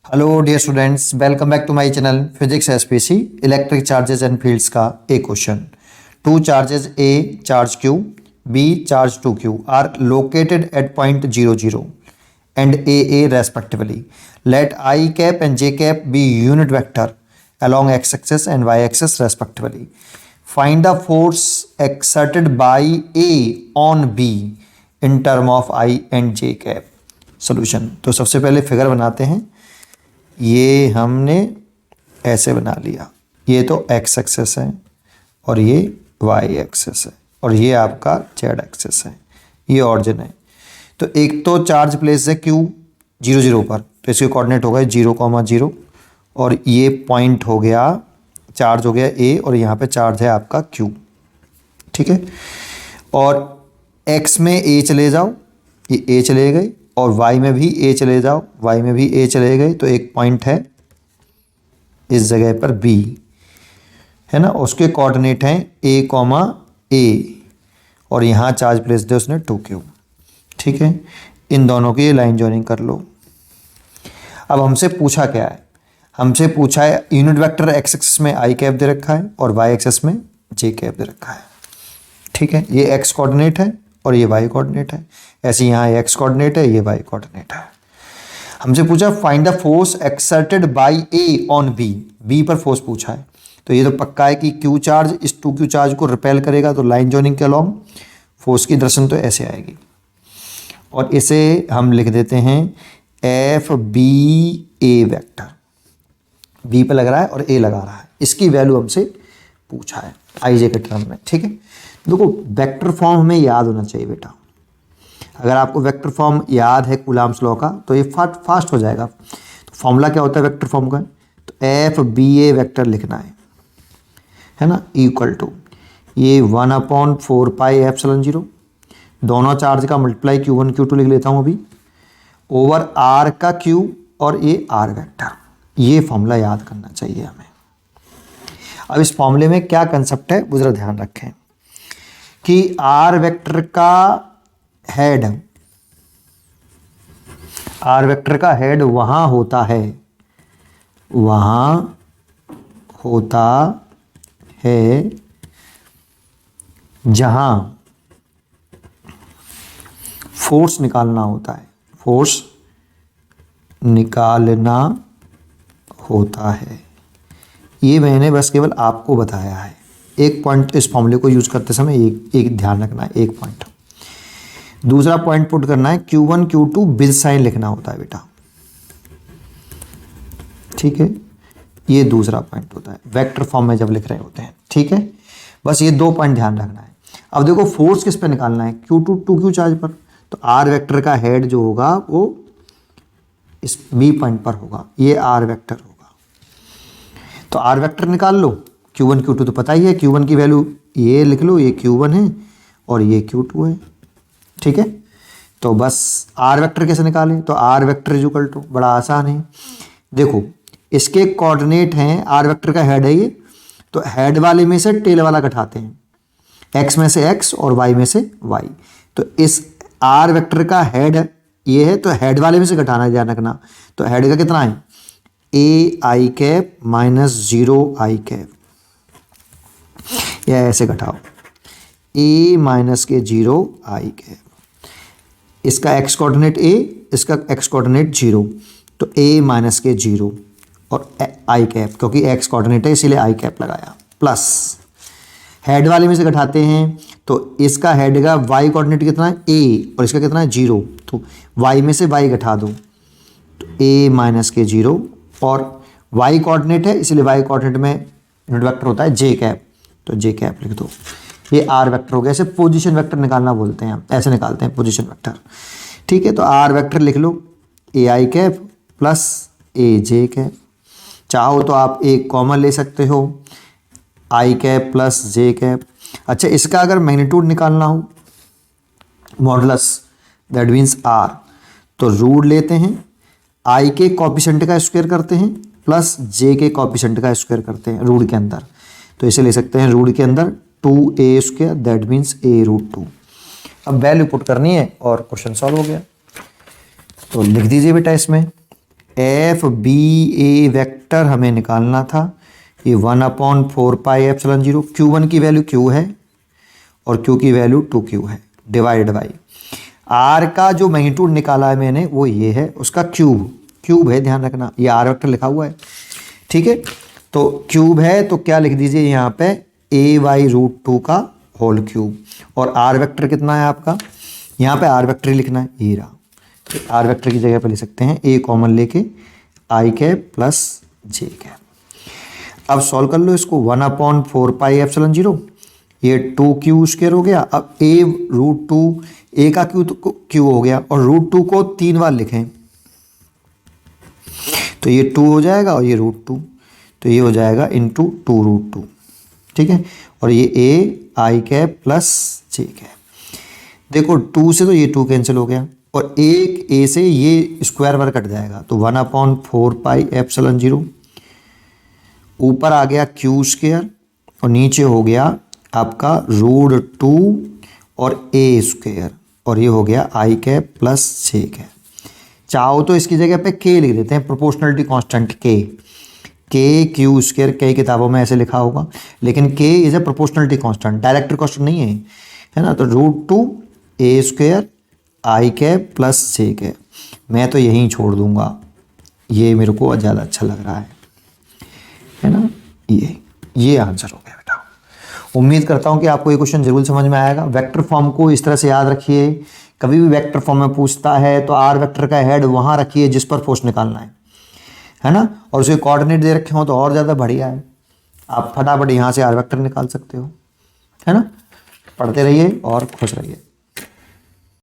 Hello dear students, welcome back to my channel physics SPC electric charges and fields का एक question. Two charges a charge q b charge 2q are located at point 0 0 and a respectively. Let i cap and j cap be unit vector along x axis and y axis respectively. Find the force exerted by a on b in term of i and j cap. Solution. तो सबसे पहले figure बनाते हैं। ये हमने ऐसे बना लिया, ये तो x एक्सेस है और ये y एक्सेस है और ये आपका z एक्सेस है, ये ऑरिजिन है। तो एक तो चार्ज प्लेस है q 0 0 पर, तो इसके कोऑर्डिनेट हो गए 0,0 और ये पॉइंट हो गया, चार्ज हो गया a और यहाँ पे चार्ज है आपका q, ठीक है। और x में a चले जाओ, ये a चले गए, और y में भी a चले जाओ, y में भी a चले गए, तो एक पॉइंट है इस जगह पर b, है ना। उसके कोऑर्डिनेट हैं a, और यहाँ चार्ज प्लेस दे उसने 2q, ठीक है। इन दोनों की लाइन जॉइनिंग कर लो। अब हमसे पूछा क्या है, हमसे पूछा है यूनिट वेक्टर x एक्सिस में i कैप दे रखा है और y एक्सिस में j कैप दे रखा है, ठीक है। ये x कोऑर्डिनेट है और ये y कोऑर्डिनेट है, ऐसे यहाँ x कोऑर्डिनेट है, ये y कोऑर्डिनेट है। हमसे पूछा find the force exerted by a on b पर फोर्स पूछा है, तो ये तो पक्का है कि q चार्ज इस 2q चार्ज को रिपेल करेगा, तो लाइन जॉइनिंग के अलोंग फोर्स की दर्शन तो ऐसे आएगी, और इसे हम लिख देते हैं एफ बी ए वेक्टर। बी पे लग रहा है और ए लगा रहा है, इसकी वैल्यू हमसे पूछा है आई जे के टर्म में, ठीक है। देखो वेक्टर फॉर्म हमें याद होना चाहिए बेटा, अगर आपको वेक्टर फॉर्म याद है कूलम्ब्स लॉ का तो ये फास्ट हो जाएगा। तो फॉर्मूला क्या होता है वेक्टर फॉर्म का, तो एफ बी ए वेक्टर लिखना है ना, इक्वल टू ये 1/4 पाई एप्सिलॉन 0, दोनों चार्ज का मल्टीप्लाई q1 q2 लिख लेता हूँ अभी, ओवर r का q और ये r वेक्टर। ये फॉर्मूला याद करना चाहिए हमें। अब इस फॉर्मूले में क्या कंसेप्ट है वो जरा ध्यान रखें कि r वेक्टर का हेड, r वेक्टर का हेड वहां होता है जहां फोर्स निकालना होता है, फोर्स निकालना होता है। ये मैंने बस केवल आपको बताया है। एक पॉइंट इस फॉर्मूले को यूज करते समय एक ध्यान रखना है, एक पॉइंट। दूसरा पॉइंट पुट करना है q1 q2 विद साइन लिखना होता है बेटा, ठीक है। ये दूसरा पॉइंट होता है वेक्टर फॉर्म में जब लिख रहे होते हैं, ठीक है। बस ये दो पॉइंट ध्यान रखना है। अब देखो फोर्स किस पे निकालना है, q2 2q चार्ज पर, तो r वेक्टर का हेड जो होगा वो इस b पॉइंट पर होगा, ये r वेक्टर होगा। तो r वेक्टर निकाल लो, q1 q2 तो पता ही है, q1 की वैल्यू ये लिख लो, ये q1 है और ये q2 है, ठीक है। तो बस r वेक्टर कैसे निकालें, तो r वेक्टर इक्वल टू, बड़ा आसान है। देखो इसके कोऑर्डिनेट हैं, r वेक्टर का हेड है ये, तो हेड वाले में से टेल वाला घटाते हैं, x में से x और y में से y। तो इस r वेक्टर का हेड ये है, तो हेड वाले में से घटाना ध्यान रखना। तो हेड का कितना है, a i cap minus 0 i cap, या ऐसे घटाओ a माइनस के 0 i कैप। इसका x कोऑर्डिनेट a, इसका x कोऑर्डिनेट 0, तो a माइनस के 0 और i कैप, क्योंकि x कोऑर्डिनेट है इसीलिए i कैप लगाया, प्लस हेड वाले में से घटाते हैं, तो इसका हेड का y कोऑर्डिनेट कितना है a और इसका कितना है 0, तो y में से y घटा दो, तो a माइनस के 0, और y कोऑर्डिनेट है इसीलिए y कोऑर्डिनेट में यूनिट वेक्टर होता है j कैप, तो j कैप लिख दो। ये r वेक्टर हो गया। ऐसे पोजीशन वेक्टर निकालना बोलते हैं हम, ऐसे निकालते हैं पोजीशन वेक्टर, ठीक है। तो r वेक्टर लिख लो a i cap plus a j cap, चाहो तो आप एक कॉमन ले सकते हो, i cap plus j cap. अच्छा इसका अगर मैग्नीट्यूड निकालना हो, मॉडुलस दैट मीन्स r, तो रूट लेते हैं, i के कोएफिशिएंट का स्क्वायर करते हैं प्लस j के कोएफिशिएंट का स्क्वायर करते हैं रूट के अंदर, तो इसे ले सकते हैं रूट के अंदर 2a² दैट मीन्स a√2। अब वैल्यू पुट करनी है और क्वेश्चन सॉल्व हो गया। तो लिख दीजिए बेटा इसमें एफ बी ए वेक्टर हमें निकालना था। ये 1/4πε0, Q1 की वैल्यू Q है और Q की वैल्यू 2Q है, डिवाइड बाई R का जो मैग्नीट्यूड निकाला है मैंने वो ये है, उसका क्यूब है, ध्यान रखना ये R वेक्टर लिखा हुआ है, ठीक है। तो क्यूब है तो क्या लिख दीजिए यहाँ पे a/√2 का होल क्यूब, और R वेक्टर कितना है आपका, यहाँ पे R वेक्टर ही लिखना है, ये रहा। R वेक्टर की जगह पे लिख सकते हैं a कॉमन लेके i cap plus j cap. अब सॉल्व कर लो इसको, 1/4πε0, ये 2Q स्क्वायर हो गया। अब a√2, a का Q हो गया और √2 को 3 बार लिखें तो ये 2 हो जाएगा और ये √2, तो ये हो जाएगा इंटू 2√2, ठीक है। और ये a i cap plus j cap. देखो 2 से तो ये 2 कैंसिल हो गया और एक a से ये स्क्वायर बार कट जाएगा, तो 1/4πε0 ऊपर आ गया Q स्क्वायर और नीचे हो गया आपका √2 और a स्क्वायर, और ये हो गया i cap plus j cap. चाहो तो इसकी जगह पे k लिख देते हैं, proportionality constant k Q square कई किताबों में ऐसे लिखा होगा, लेकिन k is a proportionality constant, direct constant नहीं है ना। तो √2 a square i cap plus j cap, मैं तो यहीं छोड़ दूंगा, ये मेरे को ज़्यादा अच्छा लग रहा है ना। ये आंसर हो गया बेटा। उम्मीद करता हूँ कि आपको ये क्वेश्चन जरूर समझ में आएगा। वेक्टर फॉर्म को इस तरह से याद रखिए, कभी भी वेक्टर फॉर्म में पूछता है तो R वेक्टर का हेड वहाँ रखिए जिस पर फोर्स निकालना है ना, और उसे कोऑर्डिनेट दे रखे हो तो और ज़्यादा बढ़िया है, आप फटाफट यहाँ से R वेक्टर निकाल सकते हो, है ना। पढ़ते रहिए और खुश रहिए।